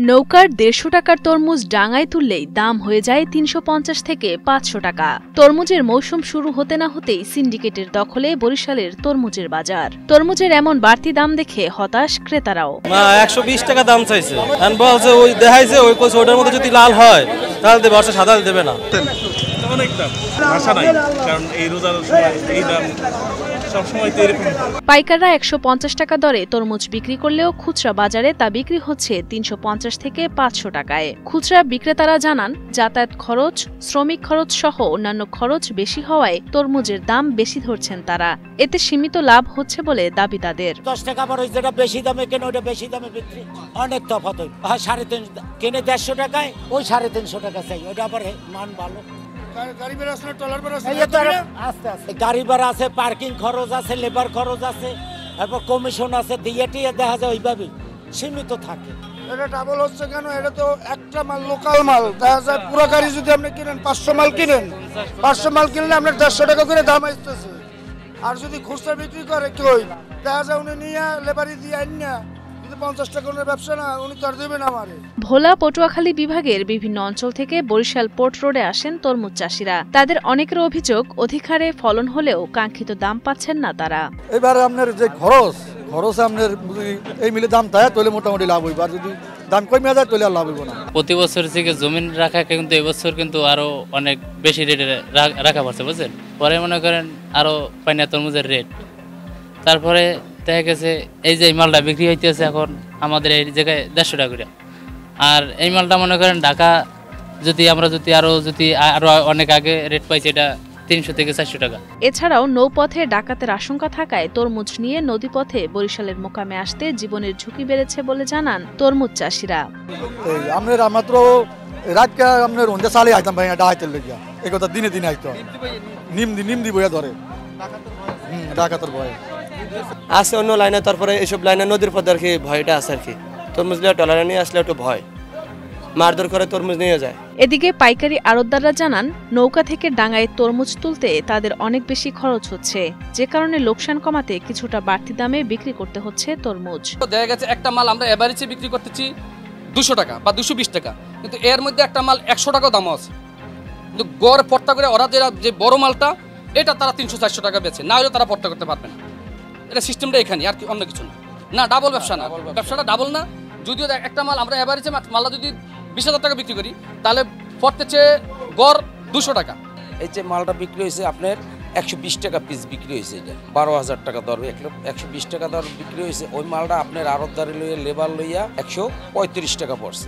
নৌকার ১৫০ টাকার তরমুজ ডাঙায় তুললেই দাম হয়ে যায় ৩৫০ থেকে ৫০০ টাকা। তরমুজের মৌসুম শুরু হতে না হতেই সিন্ডিকেটের দখলে বরিশালের তরমুজের বাজার। তরমুজের এমন বাড়তি দাম দেখে হতাশ ক্রেতারাও। ১২০ টাকা দাম চাইছে, বলছে ওই দেখাইছে ওই কইছে ওটার মধ্যে যদি লাল হয় তাহলে দেবে, বর্ষা সাদা দেবে না। অনেক দাম আশা নাই, কারণ এই রোজার সময় এই দাম সবসময় তো এরকম। পাইকাররা ১৫০ টাকা দরে তরমুজ বিক্রি করলেও খুচরা বাজারে তা বিক্রি হচ্ছে ৩৫০ থেকে ৫০০ টাকায়। খুচরা বিক্রেতারা জানান, যাতায়াত খরচ, শ্রমিক খরচ সহ অন্যান্য খরচ বেশি হওয়ায় তরমুজের দাম বেশি ধরছেন তারা। এতে সীমিত লাভ হচ্ছে বলে দাবি তাদের। ১০ টাকা পর যেটা বেশি দামে কেন ওটা বেশি দামে বিক্রি, অনেক তফাৎ। ৩৫০ কিনে ১৫০ টাকায়, ওই ৩৫০ টাকা চাই, ওটা আবার মান ভালো। গাড়ি ভাড়া আছে, পার্কিং খরচ আছে, লেবার খরচ আছে, তারপর কমিশন আছে, দিয়ে দেখা যায় ওইভাবে সীমিত থাকে। এটা ডাবল হচ্ছে কেন? এটা তো একটা মাল, লোকাল মাল। দেখা যায় পুরো গাড়ি যদি আপনি কিনেন ৫০০ মাল কিনেন, ৫০০ মাল কিনলে আপনার ১৫০ টাকা করে দাম আসতেছে। আর যদি খুচরা বিক্রি করে কেউ, দেখা যায় উনি নিয়ে লেবারি দিয়ে আইন না, ৫০ টাকা ব্যবসা না, উনি তো আর দেবেন আমারে। ভোলা পটুয়াখালী বিভাগের বিভিন্ন অঞ্চল থেকে বরিশাল পোর্ট রোডে আসেন তরমুজ চাষিরা। তাদের অনেকের অভিযোগ, অধিক হারে ফলন হলেও কাঙ্ক্ষিত দাম পাচ্ছেন না তারা। এবার আপনার যে খরচ আপনার এই মিলে দাম থাকে তাহলে মোটামুটি লাভ হইব, আর যদি দাম কমে যায় তাহলে আর লাভ হইব না। প্রতি বছর থেকে জমিন রাখা কিন্তু এবছর কিন্তু আরো অনেক বেশি রেটে রাখা পড়ছে, বুঝছেন। পরে মনে করেন আরো পাইনা তরমুজের রেট, তারপরে দেখা গেছে এই যে মালটা বিক্রি হইতেছে এখন আমাদের এই জায়গায় ১৫০ টাকা করে। আর এই মালটা মনে করেন ঢাকা আমরা আরো অনেক আগে রেট পাইছি, এটা ৩০০ থেকে ৪০০ টাকা। এছাড়াও নৌপথে ডাকাতের আশঙ্কা থাকায় তরমুজ নিয়ে নদীপথে বরিশালের মোকামে আসতে জীবনের ঝুঁকি বেড়েছে বলে জানান তরমুজ চাষিরা। আমরা মাত্র রাতকে আপনার অন্ধে সালে আইতাম ভাই, ডাকাতের লেগিয়া এই কথা দিনে দিনে আইতো, নিম দি বইয়া ধরে ডাকাতের ভয় আছে অন্য লাইনে। তারপরে এইসব লাইনে নদীর পথে আর কি ভয়টা আছে আর কি। তরমুজ টলারে নিয়ে আসলে একটু ভয়, মারধর করে তরমুজ নিয়ে যায়। এদিকে পাইকারি আড়তদাররা জানান, নৌকা থেকে ডাঙায় তরমুজ তুলতে তাদের অনেক বেশি খরচ হচ্ছে, যে কারণে লোকসান কমাতে কিছুটা বাড়তি দামে বিক্রি করতে হচ্ছে তরমুজ। দেখা গেছে একটা মাল আমরা এভারেজে বিক্রি করতেছি ২০০ টাকা বা ২২০ টাকা, কিন্তু এর মধ্যে একটা মাল ১০০ টাকাও দাম আছে। কিন্তু গড় পট্টা করে ওরা যে বড় মালটা এটা তারা ৩০০-৪০০ টাকা বেচে, না হলে তারা পট্টা করতে পারবে না। এটা সিস্টেমটা এখানে, আর কি অন্য কিছু না। ডাবল ব্যবসা না, ব্যবসাটা ডাবল না। যদিও একটা মাল আমরা এভারেজে মালটা যদি ২০,০০০ টাকা বিক্রি করি, তাহলে পড়তেছে গড় ২০০ টাকা। এই যে মালটা বিক্রি হয়েছে আপনার ১২০ টাকা পিস বিক্রি হয়েছে, এটা ১২,০০০ টাকা দর, ১২০ টাকা দর বিক্রি হয়েছে। ওই মালটা আপনার আড়তদারি লইয়া লেবার লইয়া ১৩৫ টাকা পড়ছে।